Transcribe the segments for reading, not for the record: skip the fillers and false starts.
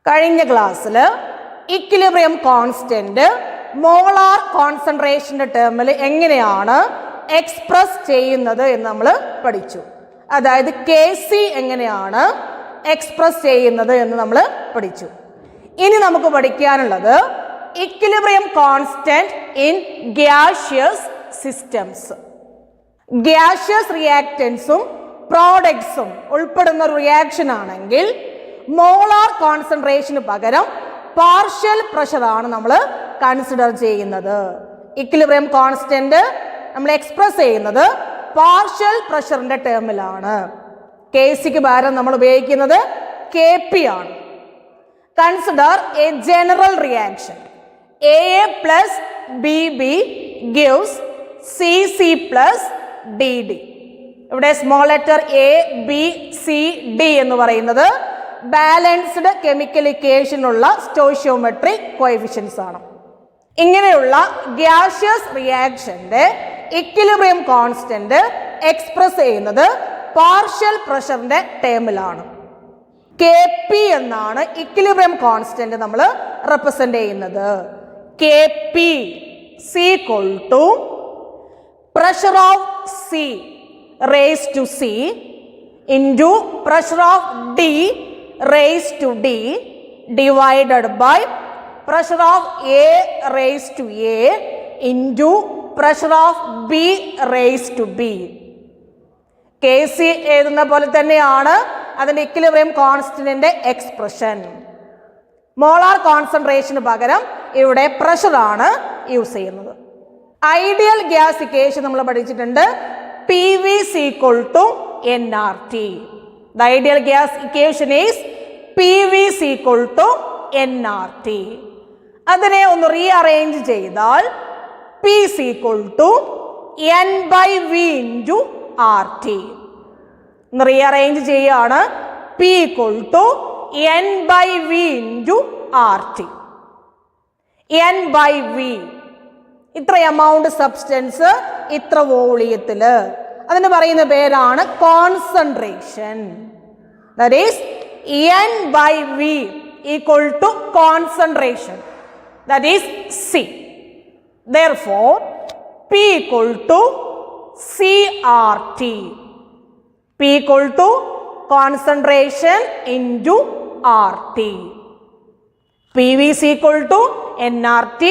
കഴിഞ്ഞ ക്ലാസ്സിൽ equilibrium constant molar കോൺസെൻട്രേഷന്റെ ടേമിൽ എങ്ങനെയാണ് എക്സ്പ്രസ് ചെയ്യുന്നത് എന്ന് നമ്മൾ പഠിച്ചു. അതായത് Kc എങ്ങനെയാണ് എക്സ്പ്രസ് ചെയ്യുന്നത് എന്ന് നമ്മൾ പഠിച്ചു. ഇനി നമുക്ക് പഠിക്കാനുള്ളത് equilibrium constant in gaseous systems. Gaseous റിയാക്റ്റൻസും പ്രോഡക്ട്സും ഉൾപ്പെടുന്ന റിയാക്ഷൻ ആണെങ്കിൽ മോളാർ കോൺസെൻട്രേഷന് പകരം പാർഷ്യൽ പ്രഷർ ആണ് നമ്മൾ കൺസിഡർ ചെയ്യുന്നത്. ഇക്വിലിബ്രിയം കോൺസ്റ്റന്റ് നമ്മൾ എക്സ്പ്രസ് ചെയ്യുന്നത് പാർഷ്യൽ പ്രഷറിന്റെ ടേമിലാണ്. Kcക്ക് പകരം നമ്മൾ ഉപയോഗിക്കുന്നത് Kp ആണ്. Consider A general reaction. AA plus BB gives CC plus DD. ഇവിടെ small letter A, B, C, D എന്ന് പറയുന്നത് ബാലൻസ്ഡ് കെമിക്കൽ ഇക്വേഷനുള്ള സ്റ്റോയിഷ്യോമെട്രിക് കോഎഫിഷ്യൻസ് ആണ്. ഇങ്ങനെയുള്ള ഗ്യാഷ്യസ് റിയാക്ഷന്റെ ഇക്വിലിബ്രിയം കോൺസ്റ്റന്റ് എക്സ്പ്രസ് ചെയ്യുന്നത് പാർഷ്യൽ പ്രഷറിന്റെ ടേമിലാണ്. Kp എന്നാണ് ഇക്വിലിബ്രിയം കോൺസ്റ്റന്റ് നമ്മൾ റെപ്രസെന്റ് ചെയ്യുന്നത്. Kp is equal to pressure of C raised to C into pressure of D raised to D divided by pressure of A raised to A into pressure of B raised to B. Kc എഴുതുന്ന പോലെ തന്നെയാണ് അതിന്റെ equilibrium കോൺസ്റ്റന്റിന്റെ expression. Molar കോൺസെൻട്രേഷന് പകരം ഇവിടെ pressure ആണ് use ചെയ്യുന്നത്. Ideal gas equation നമ്മൾ പഠിച്ചിട്ടുണ്ട്. PV is equal to nRT. The ideal gas equation is PV is equal to nRT. അതിനെ ഒന്ന് റീഅറേഞ്ച് ചെയ്താൽ P is equal to N by V into RT. Rearrange ചെയ്യുകയാണ്. P equal to N by V into RT. N by V ഇത്ര amount substance ഇത്ര വോളിയത്തില്, അതിന് പറയുന്ന പേരാണ് concentration. That is N by V equal to concentration, that is C. Therefore P equal to CRT. P equal to concentration into RT. PV is equal to nRT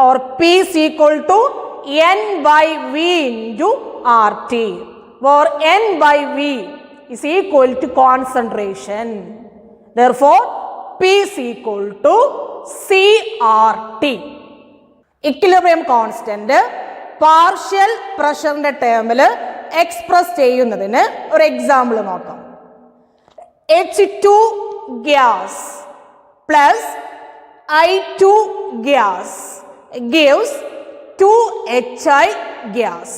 or P is equal to N by V into RT, where N by V is equal to concentration. Therefore P is equal to CRT. Equilibrium constant partial പ്രഷറിന്റെ ടേമിൽ express ചെയ്യുന്നതിന് ഒരു example നോക്കാം. H2 gas plus I2 gas gives 2HI gas.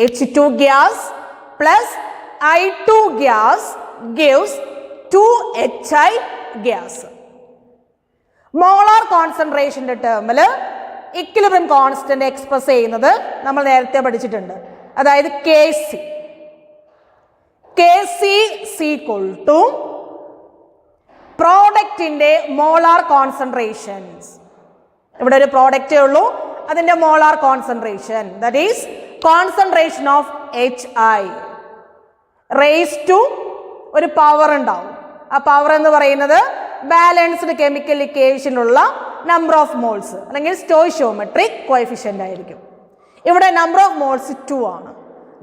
H2 gas plus I2 gas gives 2HI gas. Molar കോൺസെൻട്രേഷന്റെ ടേമിൽ equilibrium constant express ചെയ്യുന്നത് നമ്മൾ നേരത്തെ പഠിച്ചിട്ടുണ്ട്. അതായത് Kc is equal to പ്രോഡക്റ്റിന്റെ മോളാർ കോൺസെൻട്രേഷൻസ്. ഇവിടെ ഒരു പ്രോഡക്റ്റേ ഉള്ളൂ, അതിന്റെ molar concentration that is concentration of HI raise to ഒരു പവർ ഉണ്ടാവും. ആ പവർ എന്ന് പറയുന്നത് ബാലൻസ്ഡ് കെമിക്കൽ ഇക്വേഷനുള്ള നമ്പർ ഓഫ് മോൾസ് അല്ലെങ്കിൽ സ്റ്റോയിഷ്യോമെട്രിക് കോഎഫിഷ്യന്റ് ആയിരിക്കും. ഇവിടെ നമ്പർ ഓഫ് മോൾസ് 2 ആണ്.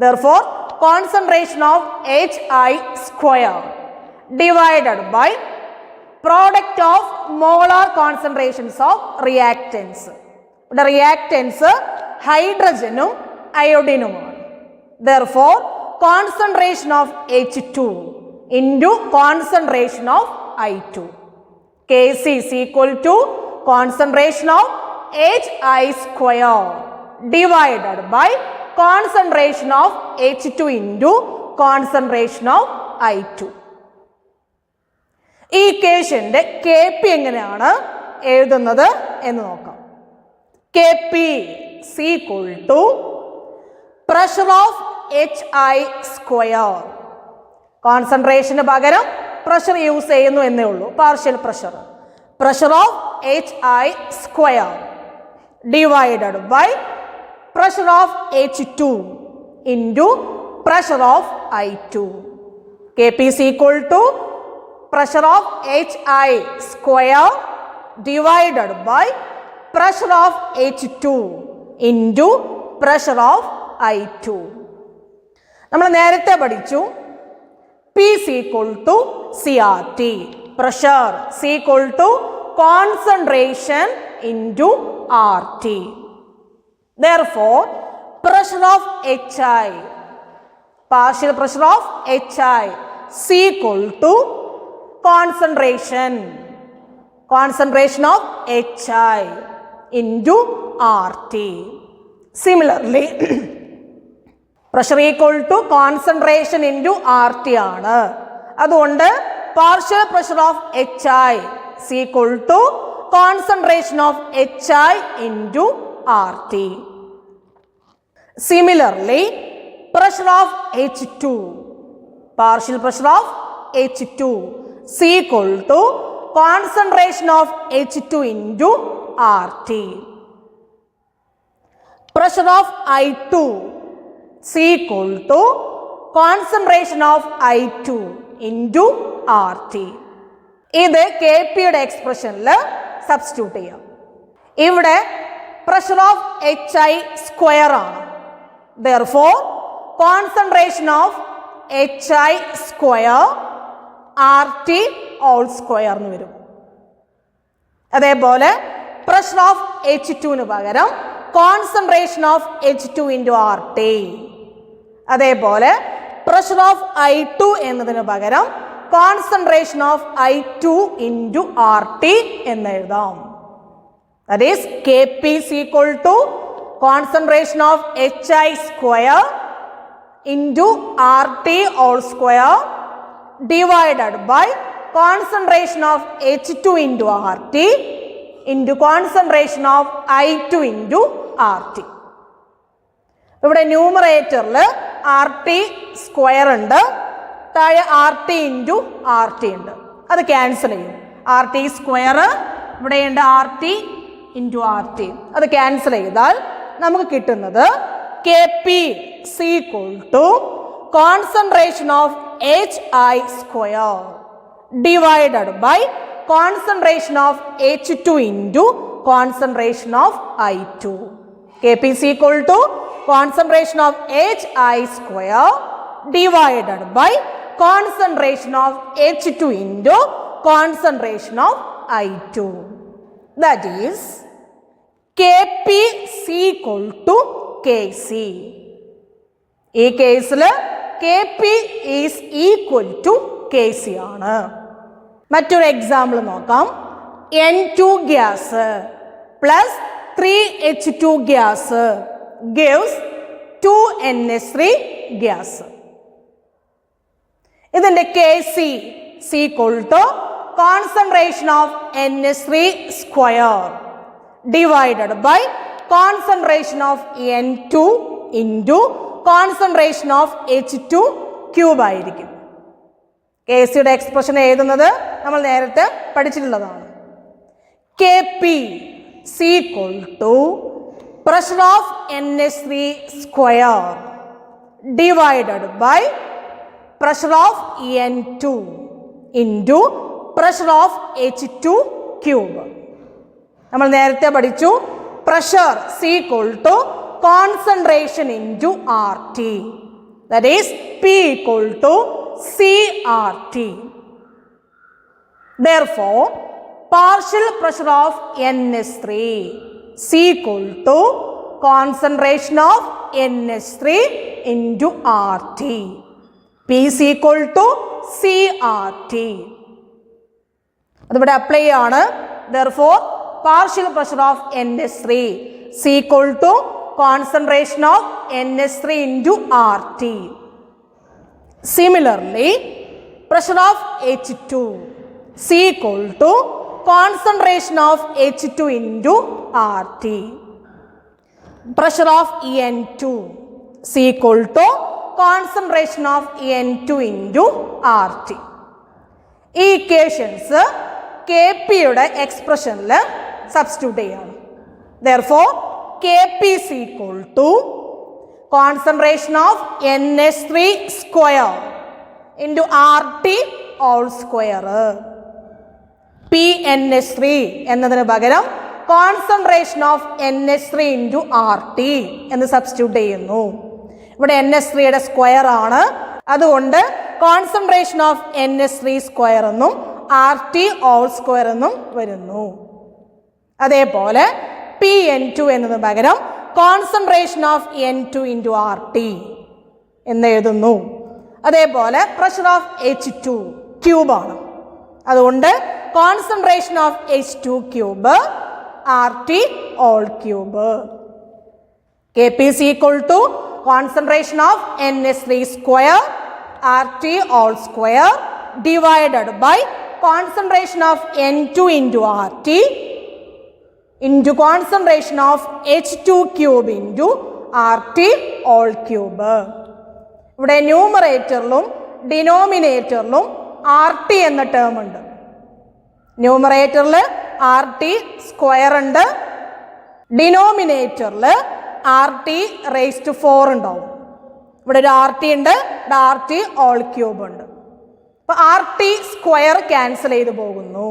Therefore concentration of HI square divided by product of molar concentrations of reactants. ഇവിടെ റിയാക്റ്റൻസ് ഹൈഡ്രജനും അയോഡിനുമാണ്. Therefore concentration of H2 into concentration of I2. Kc is equal to concentration of HI square divided by concentration of H2 into concentration of I2. ഈ ഇക്വേഷന്റെ Kp എങ്ങനെയാണ് എഴുതുന്നത് എന്ന് നോക്കാം. Kp is equal to pressure of HI square. കോൺസെൻട്രേഷന് പകരം pressure use ചെയ്യുന്നു എന്നേ ഉള്ളൂ. Partial pressure, pressure of HI square divided by pressure of H2 into pressure of I2. Kp is equal to pressure of HI square divided by pressure of H2 into pressure of I2. നമ്മൾ നേരത്തെ പഠിച്ചു P is equal to CRT. Pressure is equal to concentration into RT. Therefore, pressure of HI, partial pressure of HI is equal to concentration of HI into RT. Similarly, pressure equal to concentration into RT ആണ്. അതുകൊണ്ട് partial pressure of HI is equal to concentration of HI into RT. Similarly, pressure of H2, partial pressure of H2 is equal to concentration of H2 into RT. Pressure of I2 is equal to concentration of I2 into RT. ഇത് Kp യുടെ എക്സ്പ്രഷനിൽ substitute ചെയ്യാം. ഇവിടെ pressure of HI square ആണ്. Therefore, concentration of HI square RT all square എന്ന് വരും. അതേപോലെ pressure of H2 പകരം concentration of H2 into RT. അതേപോലെ പ്രഷർ ഓഫ് I2 എന്നതിന് പകരം concentration of I2 into RT എന്ന് എഴുതാം. That is Kp is equal to concentration of HI square into RT all square divided by concentration of H2 into RT into concentration of I2 into RT. ഇവിടെ ന്യൂമറേറ്ററിൽ RT square ഉണ്ട്, താഴെ RT into RT ഉണ്ട്. അത് cancel ചെയ്യും. RT square ഇവിടെയുണ്ട്, RT into RT. അത് cancel ചെയ്താൽ നമുക്ക് കിട്ടുന്നത് Kp is equal to concentration of HI square divided by concentration of H2 into concentration of I2. Kp is equal to concentration of HI square divided by concentration of H2 into concentration of I2. That is Kp is equal to Kc. ഈ കേസിൽ Kp is equal to Kc ആണ്. മറ്റൊരു example നോക്കാം. N2 gas plus 3H2 gas gives 2NH3 gas. ഇതിന്റെ Kc is equal to concentration of NH3 square divided by concentration of N2 into concentration of H2 cube ആയിരിക്കും. Kcയുടെ expression എഴുതുന്നത് നമ്മൾ നേരത്തെ പഠിച്ചിട്ടുള്ളതാണ്. Kp is equal to pressure of NH3 square divided by pressure of N2 into pressure of H2 cube. നമ്മൾ നേരത്തെ പഠിച്ചു pressure is equal to concentration into RT. That is P equal to CRT. Therefore, partial pressure of NH3 is equal to concentration of NH3 into RT. P is equal to CRT. അതിവിടെ apply ആണ്. Therefore, partial pressure of NH3 is equal to concentration of NH3 into RT. Similarly, pressure of H2 is equal to concentration of H2 into RT. Pressure of En2 is equal to concentration of En2 into RT. ഈ equations K പിയുടെ എക്സ്പ്രഷനിൽ substitute ചെയ്യാണ്. Therefore, Kp is equal to concentration of NH3 square into RT all square. PNH3 എന്നതിന് പകരം concentration of NH3 into RT എന്ന് substitute ചെയ്യുന്നു. ഇവിടെ NH3യുടെ square ആണ്, അതുകൊണ്ട് കോൺസെൻട്രേഷൻ ഓഫ് NH3 സ്ക്വയർ എന്നും RT ഓൾ സ്ക്വയർ എന്നും വരുന്നു. അതേപോലെ PN2 എന്നതിന് പകരം concentration of N2 into RT എന്ന് എഴുതുന്നു. അതേപോലെ പ്രഷർ ഓഫ് H2 ക്യൂബാണ്, അതുകൊണ്ട് concentration of H2 cube RT all cube. Kp is equal to concentration of NH3 square RT all square divided by concentration of N2 into RT into concentration of H2 cube into RT all cube. ഇവിടെ ന്യൂമറേറ്ററിലും ഡിനോമിനേറ്ററിലും RT എന്ന term ഉണ്ട്. ന്യൂമറേറ്ററിൽ RT square ഉണ്ട്, ഡിനോമിനേറ്ററിൽ RT raise to 4 ഉണ്ടാവും. ഇവിടെ ഒരു RT ഉണ്ട്, ഇവിടെ RT ഓൾ ക്യൂബ് ഉണ്ട്. അപ്പൊ RT സ്ക്വയർ ക്യാൻസൽ ചെയ്ത് പോകുന്നു.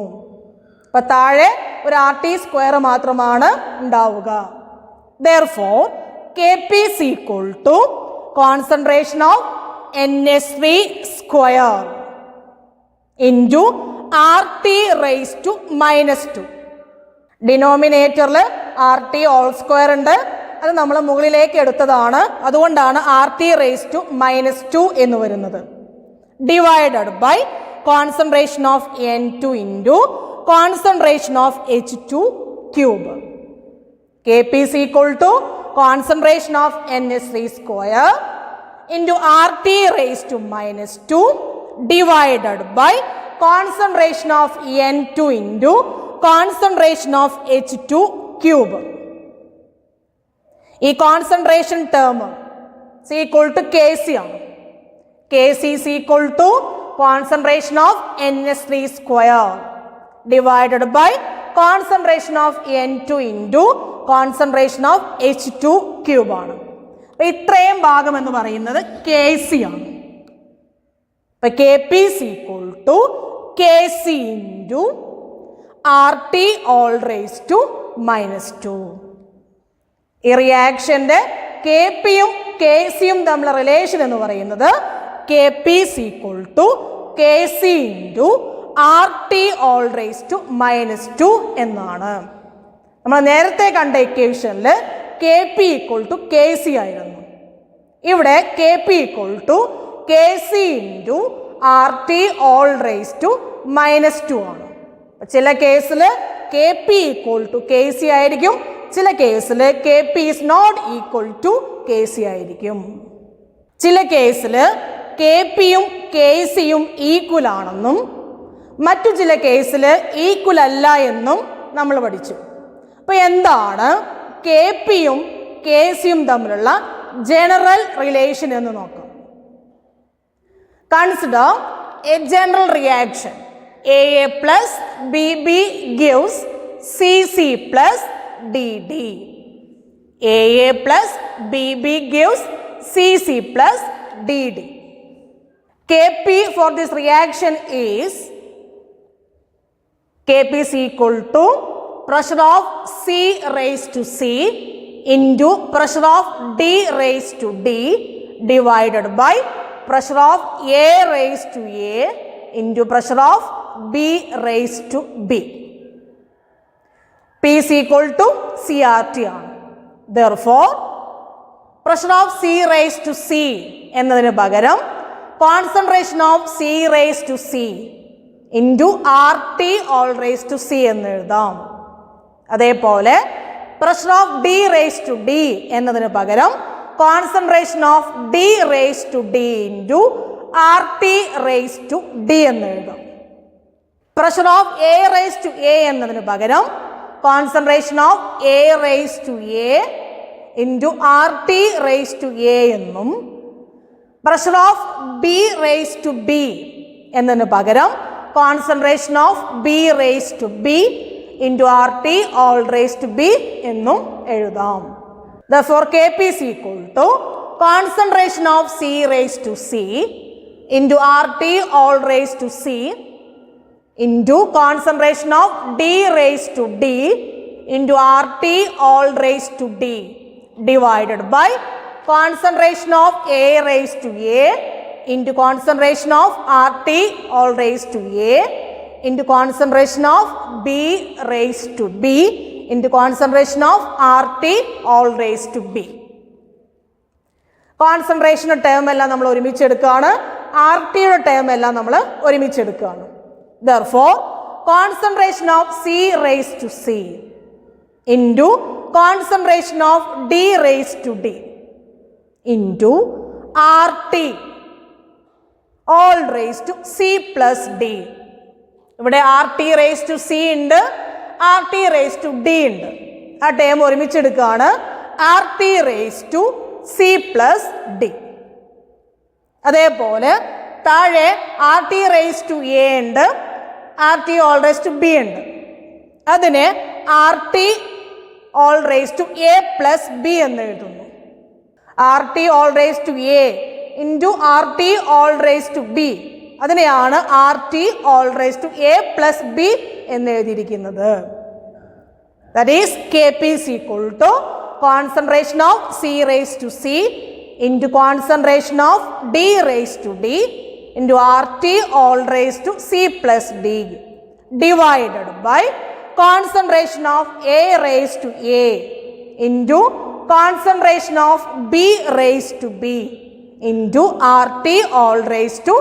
അപ്പൊ താഴെ ഒരു RT സ്ക്വയർ മാത്രമാണ് ഉണ്ടാവുക. Therefore, Kp is equal to concentration of NH3 square into RT raised to -2. ഡിനോമിനേറ്ററിൽ RT ഓൾ സ്ക്വയർ ഉണ്ട്, അത് നമ്മൾ മുകളിലേക്ക് എടുത്തതാണ്, അതുകൊണ്ടാണ് RT raised to -2 എന്ന് വരുന്നത്. Divided by concentration of N2 into concentration of H2 cube. Kp is equal to concentration of NH3 square into RT raised to -2 divided by concentration of N2 into concentration of H2 cube. ഈ concentration term is equal to Kc ആണ്. Kc is equal to concentration of NH3 square divided by concentration of N2 into concentration of H2 cube ആണ്. അപ്പൊ ഇത്രയും ഭാഗം എന്ന് പറയുന്നത് Kc ആണ്. അപ്പൊ Kp is equal to Kc into RT all raised to -2. ഈ റിയാക്ഷന്റെ Kpയും Kcയും തമ്മിലുള്ള റിലേഷൻ എന്ന് പറയുന്നത് Kp is equal to Kc into RT all raised to -2 എന്നാണ്. നമ്മൾ നേരത്തെ കണ്ട ഇക്വേഷനിൽ Kp equal to Kc ആയിരുന്നു. ഇവിടെ Kp equal to Kc into RT all raised to -2 ആണ്. ചില കേസിൽ Kp equal to Kc ആയിരിക്കും, ചില കേസിൽ Kp is not equal to Kc ആയിരിക്കും. ചില കേസിൽ Kpയും Kcയും ഈക്വൽ ആണെന്നും മറ്റു ചില കേസിൽ ഈക്വൽ അല്ല എന്നും നമ്മൾ പഠിച്ചു. അപ്പൊ എന്താണ് Kpയും Kcയും തമ്മിലുള്ള ജനറൽ റിലേഷൻ എന്ന് നോക്കാം. Consider a general reaction. AA plus BB gives CC plus DD. AA plus BB gives CC plus DD. Kp for this reaction is Kp is equal to pressure of C raised to C into pressure of D raised to D divided by pressure of A raised to A into pressure of B raised to B. P is equal to CRT ആണ്. Therefore, pressure of C raised to C എന്നതിന് പകരം concentration of C raised to C into RT all raised to C എന്ന് എഴുതാം. അതേപോലെ pressure of D raised to D എന്നതിന് പകരം concentration of D raised to D into RT raised to D എന്ന് എഴുതാം. pressure of A raised to A എന്നതിന് പകരം concentration of A raised to A into RT raised to A എന്നും pressure of B raised to B എന്നതിന് പകരം concentration of B raised to B into RT all raised to B എന്നും എഴുതാം. Therefore, Kp is equal to concentration of C raised to C into RT all raised to C into concentration of D raised to D into RT all raised to D divided by concentration of A raised to A into concentration of RT all raised to A into concentration of B raised to B into concentration of RT all raised to B. Concentration term എല്ലാം നമ്മൾ ഒരുമിച്ചെടുക്കുകയാണ്. R ടിയുടെ term എല്ലാം നമ്മൾ ഒരുമിച്ചെടുക്കുകയാണ്. Therefore, concentration of C raised to C into concentration of D raised to D into RT all raised to C plus D. ഇവിടെ RT raised to C ഉണ്ട്, RT raised to D ഉണ്ട്. ആ term ഒരുമിച്ചെടുക്കുകയാണ്. RT raised to C plus D. അതേപോലെ താഴെ RT raised to A ഉണ്ട്, RT all raised to B ഉണ്ട്. അതിനെ RT all raised to A plus B എന്ന് എഴുതുന്നു. RT all raised to A into RT all raised to B. അതിനെയാണ് RT all raised to A plus B എന്ന് എഴുതിയിരിക്കുന്നത്. That is Kp is equal to concentration of C raised to C into concentration of D raised to D into RT all raised to C plus D divided by concentration of A raised to A into concentration of B raised to B into RT all raised to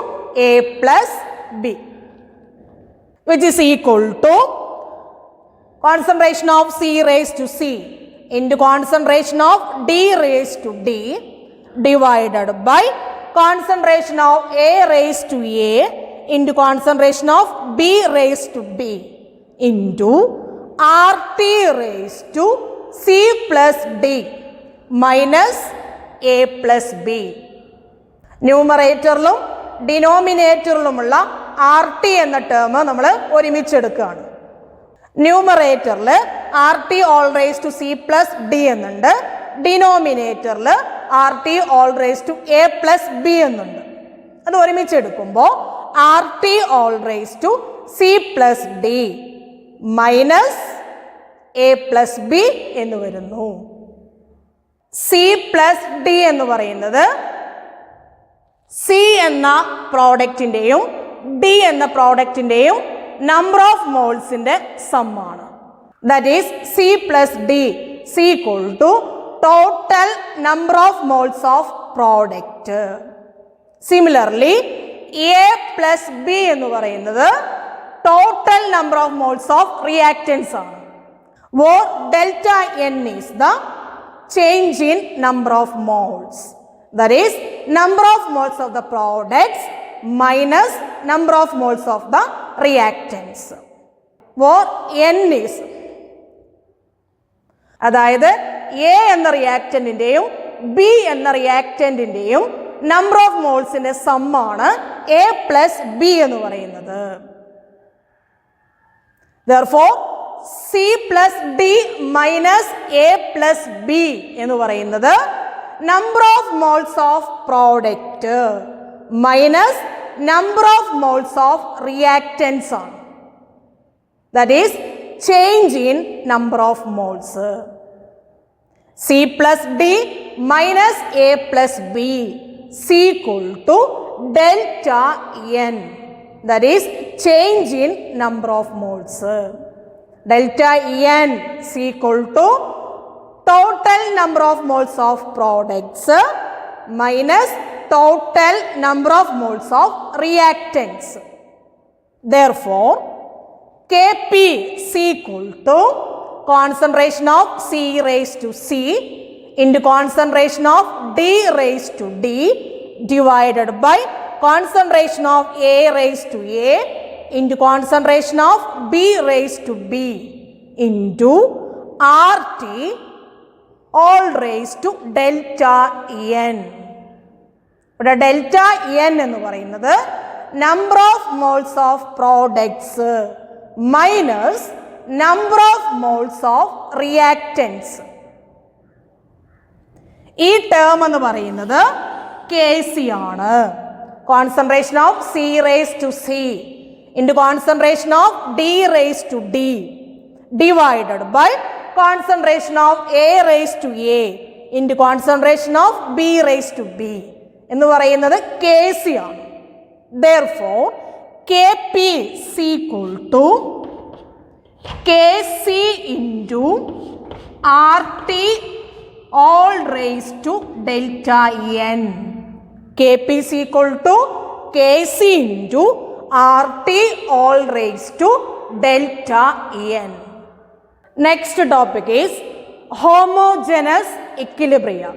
A plus B, which is equal to concentration of C raised to C into concentration of D raised to D divided by concentration of A raised to A into concentration of B raised to B into RT raised to C plus D minus A plus B. ന്യൂമറേറ്ററിലും ഡിനോമിനേറ്ററിലുമുള്ള RT എന്ന term നമ്മൾ ഒരുമിച്ചെടുക്കുകയാണ്. ന്യൂമറേറ്ററിൽ RT all raised to C plus D എന്നുണ്ട്, ഡിനോമിനേറ്ററിൽ RT all raised to A plus B എന്നുണ്ട്. അത് ഒരുമിച്ചെടുക്കുമ്പോൾ RT all raised to C plus D minus A plus B എന്ന് വരുന്നു. C plus D എന്ന് പറയുന്നത് C എന്ന പ്രോഡക്റ്റിൻ്റെയും D എന്ന പ്രോഡക്റ്റിൻ്റെയും നമ്പർ ഓഫ് മോൾസിൻ്റെ സമ്മാണ്. That is C plus D is equal to total number of moles of product. Similarly, A plus B എന്ന് പറയുന്നത് total number of moles of reactants ആണ്. Where delta N is the change in number of moles. That is number of moles of the products minus number of moles of the reactants. Where N is, അതായത് A എന്ന റിയാക്റ്റന്റിന്റെയും B എന്ന റിയാക്റ്റന്റിന്റെയും number of മോൾസിന്റെ സമ്മാണ് A plus B എന്ന് പറയുന്നത്. Therefore, C plus D minus A plus B എന്ന് പറയുന്നത് number of moles of product minus number of moles of reactants ആണ്. That is change in number of moles. C plus D minus A plus B is equal to delta N. That is change in number of moles. Delta N is equal to total number of moles of products minus total number of moles of reactants. Therefore, Kp is equal to concentration of C raised to C into concentration of D raised to D divided by concentration of A raised to A into concentration of B raised to B into RT all raised to delta N. ഇവിടെ delta N എന്ന് പറയുന്നത് number of moles of products minus number of moles of reactants. ഈ term എന്ന് പറയുന്നത് Kc ആണ്. Concentration of C raised to C into concentration of D raised to D divided by concentration of A raised to A into concentration of B raised to B എന്ന് പറയുന്നത് Kc ആണ്. Therefore, Kp is equal to Kc into RT all raised to delta n. Kp is equal to Kc into RT all raised to delta n. Next topic is homogeneous equilibrium.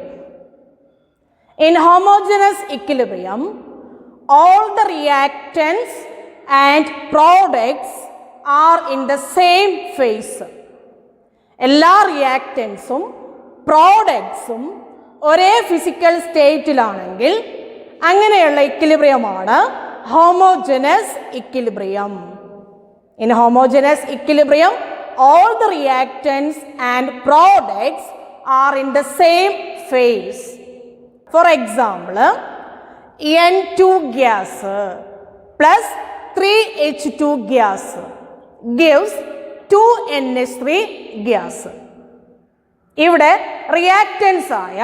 In homogeneous equilibrium, all the reactants and products are in the same phase. എല്ലാ റിയാക്റ്റൻസും പ്രോഡക്ട്സും ഒരേ physical സ്റ്റേറ്റിലാണെങ്കിൽ അങ്ങനെയുള്ള ഇക്വിലിബ്രിയമാണ് homogeneous equilibrium. In homogeneous equilibrium all the reactants and products are in the same phase. For example, N2 gas plus 3H2 gas gives 2NH3 gas. ഇവിടെ reactance ആയ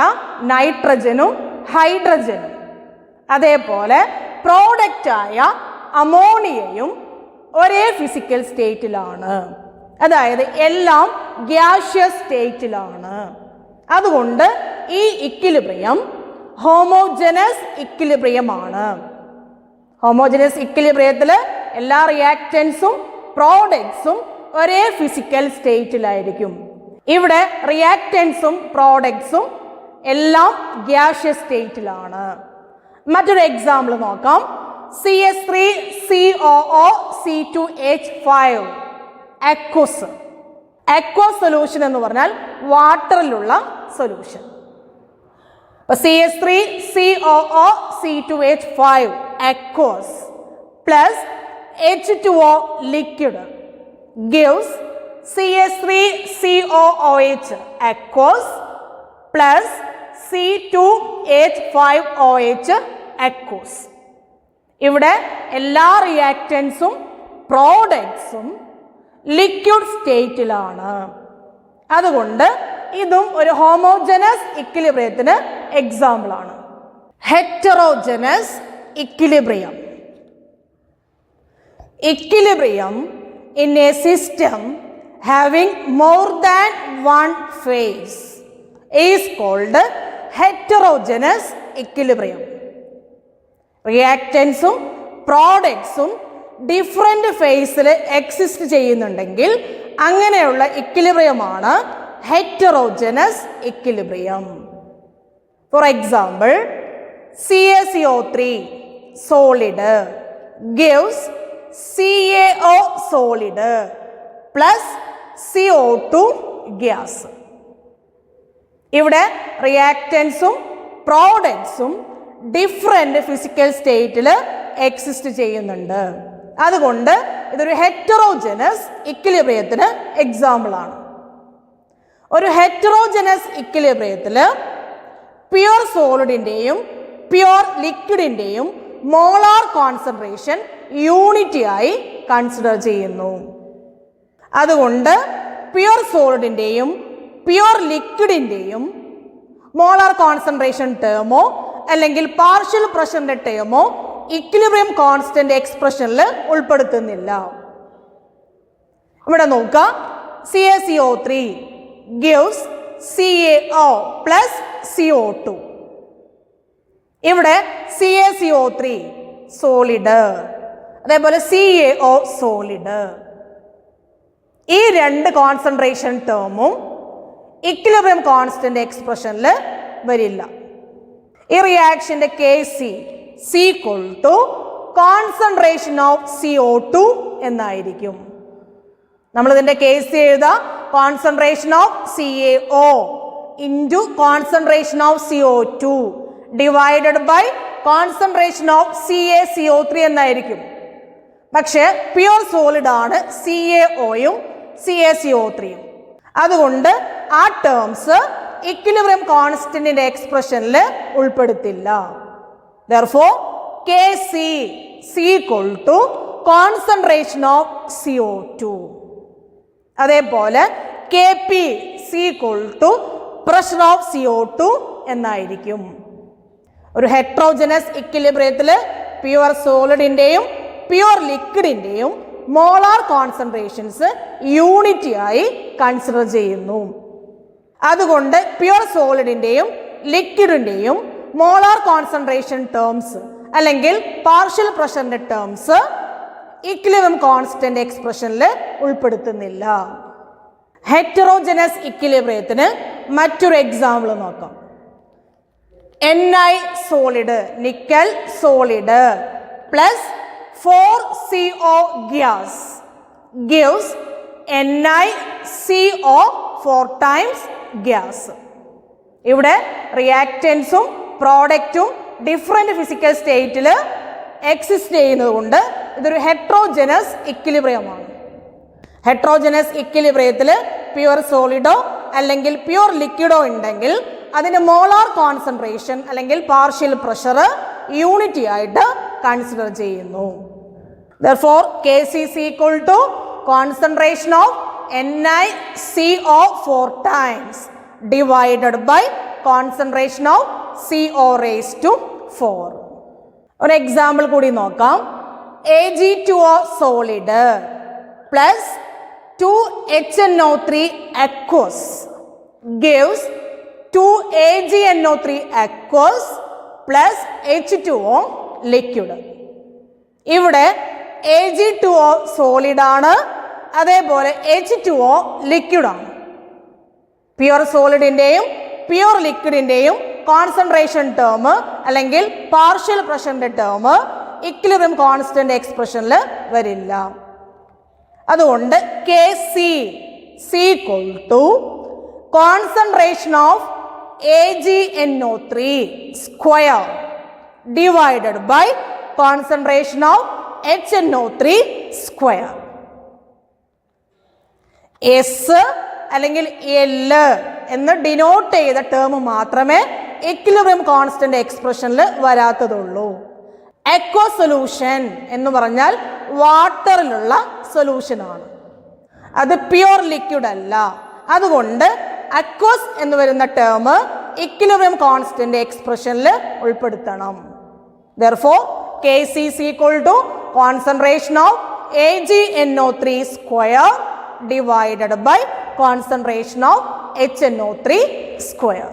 നൈട്രജനും ഹൈഡ്രജനും അതേപോലെ product ആയ അമോണിയയും ഒരേ ഫിസിക്കൽ സ്റ്റേറ്റിലാണ്. അതായത് എല്ലാം ഗ്യാഷ്യസ് സ്റ്റേറ്റിലാണ്. അതുകൊണ്ട് ഈ ഇക്വിലിബ്രിയം ഹോമോജനസ് ഇക്വിലിബ്രിയമാണ്. ഹോമോജനസ് ഇക്വിലിബ്രിയത്തിൽ എല്ലാ റിയാക്റ്റൻസും പ്രോഡക്ട്സും ഒരേ ഫിസിക്കൽ സ്റ്റേറ്റിലായിരിക്കും. ഇവിടെ റിയാക്റ്റൻസും പ്രോഡക്ട്സും എല്ലാം ഗ്യാഷ്യസ് സ്റ്റേറ്റിലാണ്. മറ്റൊരു എക്സാമ്പിൾ നോക്കാം. CH3COO C2H5 aqueous. Aqueous solution എന്ന് പറഞ്ഞാൽ വാട്ടറിലുള്ള solution. CH3COO C2H5 aqueous plus H2O liquid gives CH3COOH aqueous plus C2H5OH aqueous. ഇവിടെ എല്ലാ റിയാക്റ്റൻസും പ്രോഡക്ട്സും ലിക്വിഡ് സ്റ്റേറ്റിലാണ്. അതുകൊണ്ട് ഇതും ഒരു ഹോമോജനസ് ഇക്വിലിബ്രിയത്തിന് എക്സാമ്പിൾ ആണ്. ഹെറ്ററോജനസ് equilibrium. Equilibrium in a system having more than one phase is called heterogeneous equilibrium. റിയാക്റ്റൻസും പ്രോഡക്ട്സും ഡിഫറെൻ്റ് ഫേസിൽ exist ചെയ്യുന്നുണ്ടെങ്കിൽ അങ്ങനെയുള്ള ഇക്വിലിബ്രിയമാണ് heterogeneous equilibrium. For example, CaCO3 solid gives CaO solid plus CO2 gas. ഇവിടെ റിയാക്റ്റൻസും പ്രോഡക്ട്സും ഡിഫറെൻ്റ് ഫിസിക്കൽ സ്റ്റേറ്റിൽ എക്സിസ്റ്റ് ചെയ്യുന്നുണ്ട്. അതുകൊണ്ട് ഇതൊരു ഹെറ്ററോജനസ് ഇക്വിലിബ്രിയത്തിന് എക്സാമ്പിളാണ്. ഒരു ഹെറ്ററോജനസ് ഇക്വിലിബ്രിയത്തിൽ പ്യുവർ സോളിഡിൻ്റെയും പ്യുവർ ലിക്വിഡിൻ്റെയും മോളാർ കോൺസെൻട്രേഷൻ യൂണിറ്റി ആയി കൺസിഡർ ചെയ്യുന്നു. അതുകൊണ്ട് പ്യുവർ സോളിഡിൻ്റെയും പ്യുവർ ലിക്വിഡിൻ്റെയും മോളാർ കോൺസെൻട്രേഷൻ ടേമോ അല്ലെങ്കിൽ പാർഷ്യൽ പ്രഷറിൻ്റെ ടേമോ ഇക്വിലിബ്രിയം കോൺസ്റ്റന്റ് എക്സ്പ്രഷനിൽ ഉൾപ്പെടുത്തുന്നില്ല. ഇവിടെ നോക്കുക, CaCO3 gives CaO plus CO2. ഇവിടെ CaCO3 സോളിഡ്, അതേപോലെ CaO സോളിഡ്. ഈ രണ്ട് കോൺസെൻട്രേഷൻ ടേമും ഇക്വിലിബ്രിയം കോൺസ്റ്റന്റ് എക്സ്പ്രഷനിൽ വരില്ല. ഈ റിയാക്ഷന്റെ Kc കോൺസെൻട്രേഷൻ ഓഫ് CO2 എന്നായിരിക്കും. നമ്മളിതിൻ്റെ Kc എഴുതാം, concentration of CaO into concentration of CO2 divided by concentration of CaCO3 എന്നായിരിക്കും. പക്ഷേ പ്യുവർ സോളിഡ് ആണ് CaOയും CaCO3യും. അതുകൊണ്ട് ആ ടേംസ് ഇക്വിലിബ്രിയം കോൺസ്റ്റന്റിന്റെ എക്സ്പ്രഷനിൽ ഉൾപ്പെടുത്തില്ല. Therefore, Kc is equal to concentration of CO2. അതേപോലെ Kp is equal to pressure of CO2 എന്നായിരിക്കും. ഒരു heterogeneous ഇക്വിലിബ്രിയത്തിൽ പ്യുവർ സോളിഡിന്റെയും പ്യുവർ ലിക്വിഡിന്റെയും മോളാർ കോൺസെൻട്രേഷൻസ് യൂണിറ്റി ആയി കൺസിഡർ ചെയ്യുന്നു. അതുകൊണ്ട് പ്യുവർ സോളിഡിന്റെയും ലിക്വിഡിന്റെയും മോളാർ കോൺസെൻട്രേഷൻ ടേംസ് അല്ലെങ്കിൽ പാർഷ്യൽ പ്രഷറിന്റെ ടേംസ് ഇക്വിലിബ്രിയം കോൺസ്റ്റന്റ് എക്സ്പ്രഷനിൽ ഉൾപ്പെടുത്തുന്നില്ല. ഹെറ്ററോജനസ് ഇക്വിലിബ്രിയത്തിന് മറ്റൊരു എക്സാമ്പിൾ നോക്കാം. Ni solid nickel solid plus 4CO gas gives NiCO 4 times ഗ്യാസ്. ഇവിടെ റിയാക്റ്റൻസും പ്രോഡക്റ്റും ഡിഫറെന്റ് ഫിസിക്കൽ സ്റ്റേറ്റിൽ എക്സിസ്റ്റ് ചെയ്യുന്നത് കൊണ്ട് ഇതൊരു ഹെട്രോജനസ് ഇക്വിലിബ്രിയമാണ്. ഹെട്രോജനസ് ഇക്വിലിബ്രിയത്തിൽ പ്യുവർ സോളിഡോ അല്ലെങ്കിൽ പ്യുവർ ലിക്വിഡോ ഉണ്ടെങ്കിൽ അതിന്റെ മോളാർ കോൺസെൻട്രേഷൻ അല്ലെങ്കിൽ പാർഷ്യൽ പ്രഷർ യൂണിറ്റി ആയിട്ട് കൺസിഡർ ചെയ്യുന്നു. Therefore, Kc is equal to concentration of NiCO 4 times divided by concentration of CO raised to 4. ഒരു എക്സാമ്പിൾ കൂടി നോക്കാം. Ag2O solid plus 2HNO3 aqueous gives 2AgNO3 aqueous plus H2O liquid. ഇവിടെ Ag2O solid ആണ്, അതേപോലെ H2O liquid ആണ്. Pure സോളിഡിന്റെയും pure ലിക്വിഡിന്റെയും concentration term അല്ലെങ്കിൽ partial പ്രഷറിന്റെ term equilibrium constant എക്സ്പ്രഷനിൽ വരില്ല. അതുകൊണ്ട് Kc is equal to concentration of AgNO3 square divided by concentration of HNO3 square. S അല്ലെങ്കിൽ L എന്ന് ഡിനോട്ട് ചെയ്ത ടേം മാത്രമേ ഇക്വിലിബ്രിയം കോൺസ്റ്റന്റ് എക്സ്പ്രഷനിൽ വരാത്തതുള്ളൂ. അക്വ സൊല്യൂഷൻ എന്ന് പറഞ്ഞാൽ വാട്ടറിലുള്ള സൊല്യൂഷൻ ആണ്, അത് പ്യുവർ ലിക്വിഡ് അല്ല. അതുകൊണ്ട് അക്വസ് എന്ന് വരുന്ന ടേം ഇക്വിലിബ്രിയം കോൺസ്റ്റന്റ് എക്സ്പ്രഷനിൽ ഉൾപ്പെടുത്തണം. Therefore, Kc is equal to concentration of AgNO3 square divided by concentration of HNO3 square.